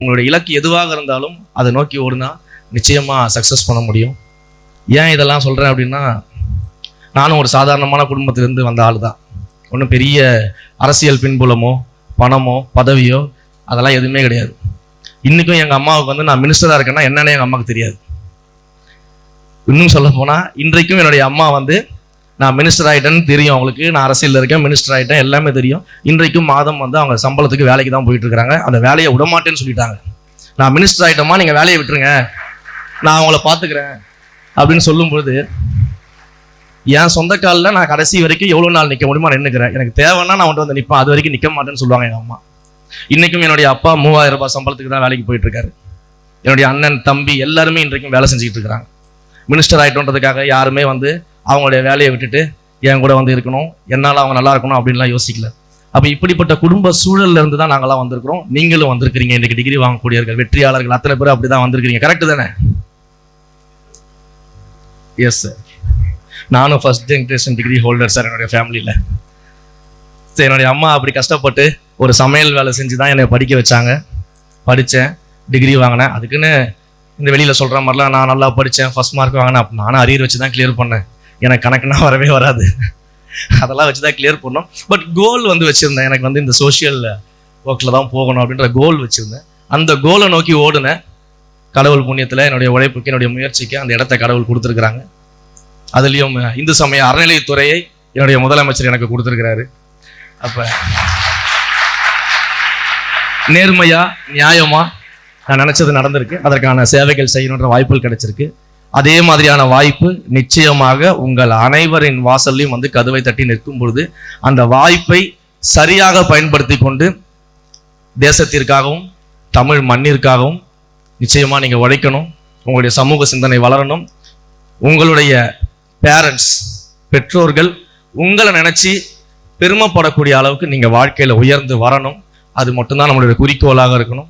உங்களுடைய இலக்கு எதுவாக இருந்தாலும் அதை நோக்கி ஓடுனா நிச்சயமா சக்ஸஸ் பண்ண முடியும். ஏன் இதெல்லாம் சொல்றேன் அப்படின்னா, நானும் ஒரு சாதாரணமான குடும்பத்திலிருந்து வந்த ஆள் தான். ஒன்றும் பெரிய அரசியல் பின்புலமோ பணமோ பதவியோ அதெல்லாம் எதுவுமே கிடையாது. இன்னைக்கும் எங்கள் அம்மாவுக்கு நான் மினிஸ்டராக இருக்கேன்னா என்னன்னு எங்கள் அம்மாவுக்கு தெரியாது. இன்னும் சொல்ல போனால் இன்றைக்கும் என்னுடைய அம்மா நான் மினிஸ்டர் ஆகிட்டேன்னு தெரியும் அவங்களுக்கு. நான் அரசியலில் இருக்கேன், மினிஸ்டர் ஆகிட்டேன், எல்லாமே தெரியும். இன்றைக்கும் மாதம் அவங்க சம்பளத்துக்கு வேலைக்கு தான் போயிட்டு இருக்கிறாங்க. அந்த வேலையை விடமாட்டேன்னு சொல்லிட்டாங்க. நான் மினிஸ்டர் ஆகிட்டோமா, நீங்கள் வேலையை விட்டுருங்க, நான் அவங்கள பார்த்துக்கிறேன் அப்படின்னு சொல்லும்போது என் சொந்த காலில் நான் கடைசி வரைக்கும் எவ்வளோ நாள் நிற்க முடியுமா நின்றுக்கிறேன். எனக்கு தேவைன்னா நான் வந்து நிற்பேன், அது வரைக்கும் நிற்க மாட்டேன்னு சொல்லுவாங்க எங்கள் அம்மா. இன்றைக்கும் என்னுடைய அப்பா 3000 ரூபாய் சம்பளத்துக்கு தான் வேலைக்கு போயிட்டு இருக்காரு. என்னுடைய அண்ணன் தம்பி எல்லாருமே இன்றைக்கும் வேலை செஞ்சுக்கிட்டு இருக்கிறாங்க. மினிஸ்டர் ஆகிட்டோன்றதுக்காக யாருமே அவங்களுடைய வேலையை விட்டுட்டு என் கூட இருக்கணும், என்னால் அவங்க நல்லா இருக்கணும் அப்படின்லாம் யோசிக்கல. அப்போ இப்படிப்பட்ட குடும்ப சூழல்ல இருந்து தான் நாங்களாம் வந்திருக்கிறோம். நீங்களும் வந்திருக்கிறீங்க. இன்னைக்கு டிகிரி வாங்கக்கூடியவர்கள், வெற்றியாளர்கள் அத்தனை பேரும் அப்படிதான் வந்திருக்கிறீங்க. கரெக்டு தானே? Yes sir. நானும் first generation degree holder sir என்னுடைய ஃபேமிலியில். சரி, என்னுடைய அம்மா அப்படி கஷ்டப்பட்டு ஒரு சமையல் வேலை செஞ்சு தான் என்னை படிக்க வச்சாங்க. படித்தேன், டிகிரி வாங்கினேன். அதுக்குன்னு இந்த வெளியில் சொல்கிற மாதிரிலாம் நான் நல்லா படித்தேன், ஃபர்ஸ்ட் மார்க் வாங்கினேன். அப்போ நானும் அரியர் வச்சு தான் கிளியர் பண்ணேன். எனக்கு கணக்குனா வரவே வராது, அதெல்லாம் வச்சு தான் கிளியர் பண்ணோம். பட் கோல் வச்சுருந்தேன். எனக்கு இந்த சோஷியல் ஒர்க்கில் தான் போகணும் அப்படின்ற கோல் வச்சுருந்தேன். அந்த கோலை நோக்கி ஓடுனேன். கடவுள் புண்ணியத்தில் என்னுடைய உழைப்புக்கு, என்னுடைய முயற்சிக்கு அந்த இடத்த கடவுள் கொடுத்துருக்குறாங்க. அதுலேயும் இந்து சமய அறநிலையத்துறையை என்னுடைய முதலமைச்சர் எனக்கு கொடுத்துருக்கிறாரு. அப்போ நேர்மையா நியாயமா நான் நினைச்சது நடந்திருக்கு. அதற்கான சேவைகள் செய்யணுன்ற வாய்ப்புகள் கிடைச்சிருக்கு. அதே மாதிரியான வாய்ப்பு நிச்சயமாக உங்கள் அனைவரின் வாசல்லையும் கதவை தட்டி நிற்கும் பொழுது அந்த வாய்ப்பை சரியாக பயன்படுத்தி கொண்டு தேசத்திற்காகவும் தமிழ் மண்ணிற்காகவும் நிச்சயமா நீங்க உழைக்கணும். உங்களுடைய சமூக சிந்தனை வளரணும். உங்களுடைய பேரண்ட்ஸ், பெற்றோர்கள் உங்களை நினைச்சு பெருமைப்படக்கூடிய அளவுக்கு நீங்க வாழ்க்கையில உயர்ந்து வரணும். அது மட்டும்தான் நம்மளுடைய குறிக்கோளாக இருக்கணும்.